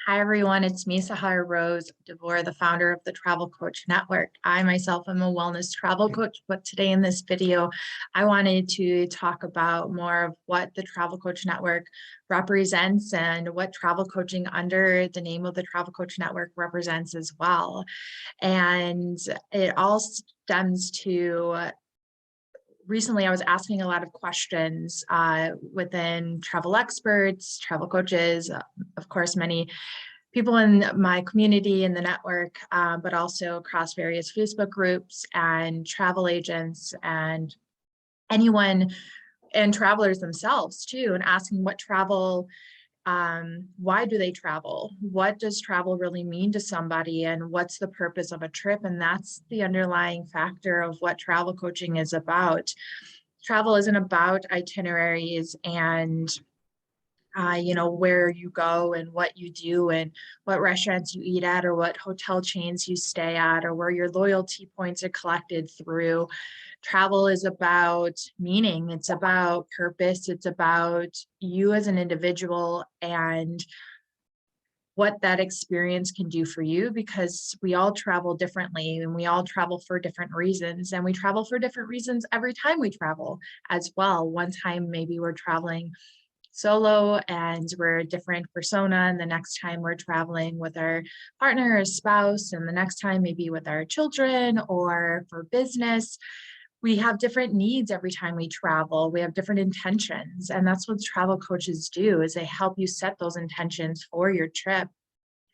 Hi, everyone. It's me, Sahar Rose Devore, the founder of the Travel Coach Network. I myself am a wellness travel coach, but today in this video, I wanted to talk about more of what the Travel Coach Network represents and what travel coaching under the name of the Travel Coach Network represents as well. And it all stems to recently I was asking a lot of questions within travel experts, travel coaches, of course, many people in my community in the network, but also across various Facebook groups and travel agents and anyone and travelers themselves too, and asking what travel, why do they travel? What does travel really mean to somebody, and what's the purpose of a trip? And that's the underlying factor of what travel coaching is about. Travel isn't about itineraries and where you go and what you do and what restaurants you eat at or what hotel chains you stay at or where your loyalty points are collected through. Travel is about meaning. It's about purpose. It's about you as an individual and what that experience can do for you, because we all travel differently and we all travel for different reasons, and we travel for different reasons every time we travel as well. One time maybe we're traveling solo and we're a different persona, and the next time we're traveling with our partner or spouse, and the next time maybe with our children or for business. We have different needs every time we travel. We have different intentions, and that's what travel coaches do, is they help you set those intentions for your trip.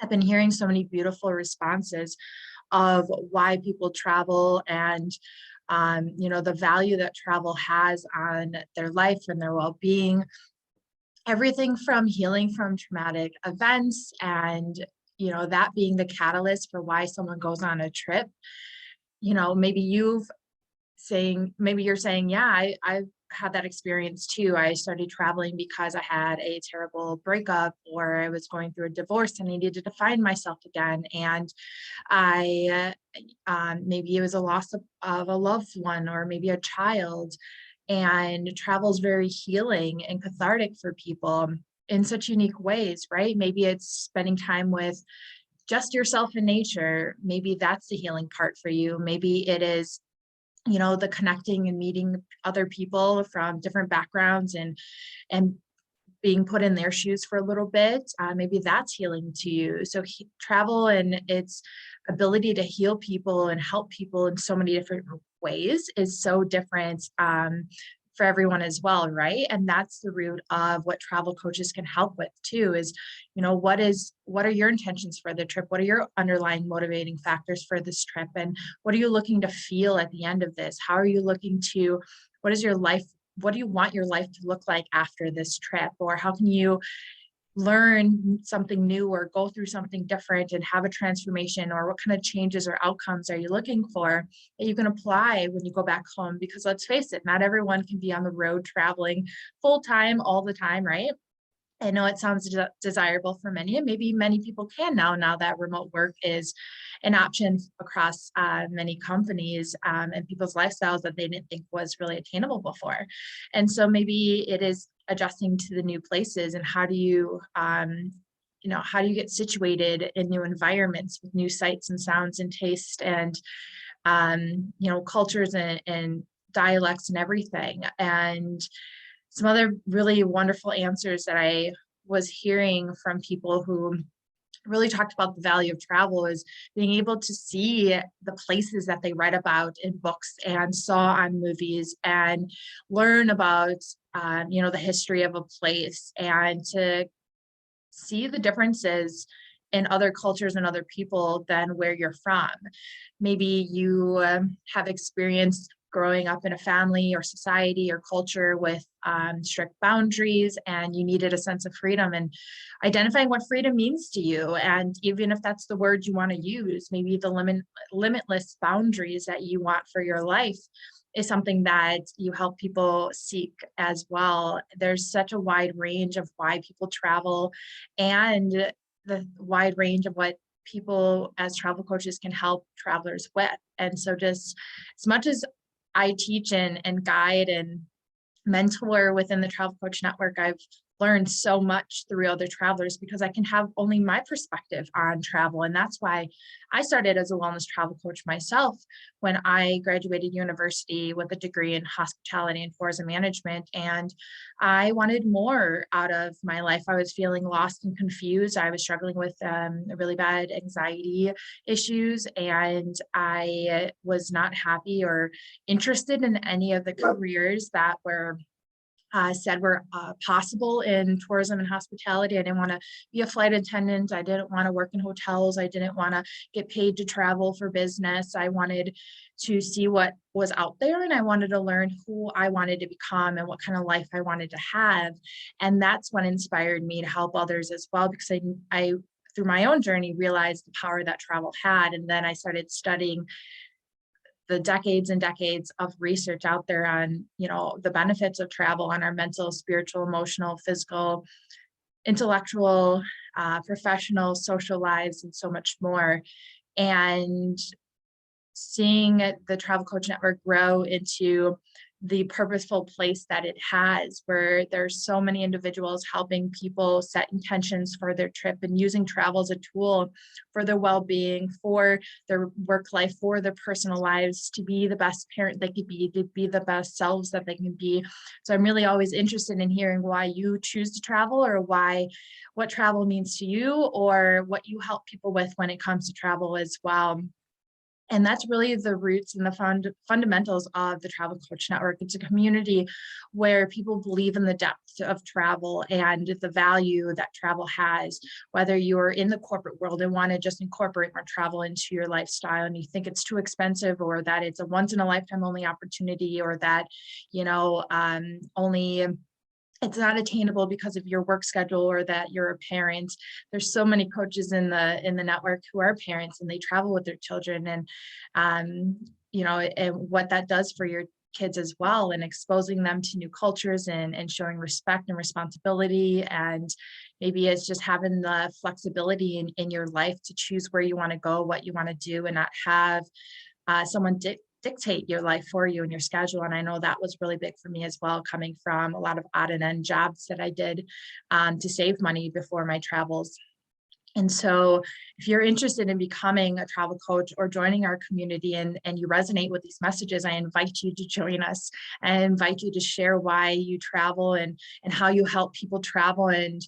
I've been hearing so many beautiful responses of why people travel and the value that travel has on their life and their well-being. Everything from healing from traumatic events and that being the catalyst for why someone goes on a trip. Maybe maybe you're saying, yeah, I've had that experience too. I started traveling because I had a terrible breakup, or I was going through a divorce and I needed to find myself again. And maybe it was a loss of a loved one or maybe a child. And travel is very healing and cathartic for people in such unique ways, right? Maybe it's spending time with just yourself in nature. Maybe that's the healing part for you. Maybe it is the connecting and meeting other people from different backgrounds and being put in their shoes for a little bit. Maybe that's healing to you. So travel and its ability to heal people and help people in so many different ways is so different for everyone as well, right? And that's the root of what travel coaches can help with too, is what are your intentions for the trip? What are your underlying motivating factors for this trip? And what are you looking to feel at the end of this? How are you looking to, what is your life, what do you want your life to look like after this trip? Or how can you learn something new or go through something different and have a transformation? Or what kind of changes or outcomes are you looking for that you can apply when you go back home? Because let's face it, not everyone can be on the road traveling full time all the time, right? I know it sounds desirable for many, and maybe many people can now that remote work is an option across many companies and people's lifestyles that they didn't think was really attainable before. And so maybe it is adjusting to the new places, and how do you get situated in new environments with new sights and sounds and taste and cultures and dialects and everything. And some other really wonderful answers that I was hearing from people who really talked about the value of travel is being able to see the places that they read about in books and saw on movies and learn about, the history of a place, and to see the differences in other cultures and other people than where you're from. Maybe you have experienced growing up in a family or society or culture with strict boundaries, and you needed a sense of freedom, and identifying what freedom means to you. And even if that's the word you want to use, maybe the limitless boundaries that you want for your life is something that you help people seek as well. There's such a wide range of why people travel, and the wide range of what people as travel coaches can help travelers with. And so just as much as I teach and guide and mentor within the Travel Coach Network, I've learn so much through other travelers because I can have only my perspective on travel. And that's why I started as a wellness travel coach myself when I graduated university with a degree in hospitality and tourism management. And I wanted more out of my life. I was feeling lost and confused. I was struggling with really bad anxiety issues, and I was not happy or interested in any of the careers that were said were possible in tourism and hospitality. I didn't want to be a flight attendant. I didn't want to work in hotels. I didn't want to get paid to travel for business. I wanted to see what was out there, and I wanted to learn who I wanted to become and what kind of life I wanted to have. And that's what inspired me to help others as well, because I through my own journey realized the power that travel had. And then I started studying the decades and decades of research out there on, the benefits of travel on our mental, spiritual, emotional, physical, intellectual, professional, social lives, and so much more. And seeing the Travel Coach Network grow into the purposeful place that it has, where there's so many individuals helping people set intentions for their trip and using travel as a tool for their well-being, for their work life, for their personal lives, to be the best parent they could be, to be the best selves that they can be. So I'm really always interested in hearing why you choose to travel, or what travel means to you, or what you help people with when it comes to travel as well. And that's really the roots and the fundamentals of the Travel Coach Network. It's a community where people believe in the depth of travel and the value that travel has, whether you're in the corporate world and want to just incorporate more travel into your lifestyle and you think it's too expensive, or that it's a once in a lifetime only opportunity, or that, only it's not attainable because of your work schedule, or that you're a parent. There's so many coaches in the network who are parents and they travel with their children, and and what that does for your kids as well, and exposing them to new cultures, and showing respect and responsibility. And maybe it's just having the flexibility in your life to choose where you want to go, what you want to do, and not have someone dictate your life for you and your schedule. And I know that was really big for me as well, coming from a lot of odd and end jobs that I did to save money before my travels. And so if you're interested in becoming a travel coach or joining our community, and you resonate with these messages, I invite you to join us. I invite you to share why you travel, and how you help people travel, and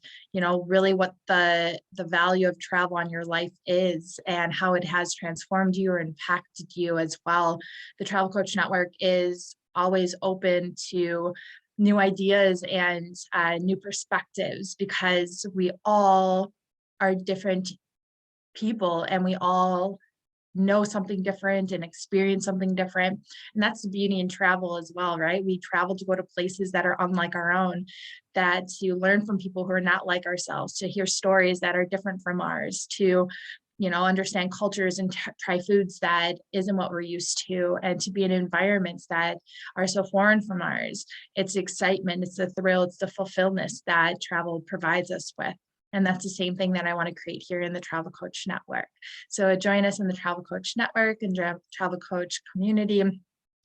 really what the value of travel on your life is, and how it has transformed you or impacted you as well. The Travel Coach Network is always open to new ideas and new perspectives, because we all are different people, and we all know something different and experience something different. And that's the beauty in travel as well, right? We travel to go to places that are unlike our own, that to learn from people who are not like ourselves, to hear stories that are different from ours, to understand cultures and try foods that isn't what we're used to, and to be in environments that are so foreign from ours. It's excitement, it's the thrill, it's the fulfillment that travel provides us with. And that's the same thing that I want to create here in the Travel Coach Network. So join us in the Travel Coach Network and Travel Coach community,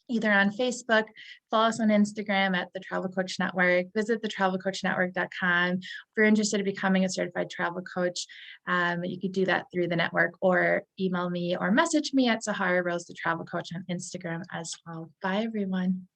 either on Facebook, follow us on Instagram at the Travel Coach Network, visit thetravelcoachnetwork.com. If you're interested in becoming a certified travel coach, you could do that through the network, or email me or message me at Sahara Rose, the Travel Coach, on Instagram as well. Bye, everyone.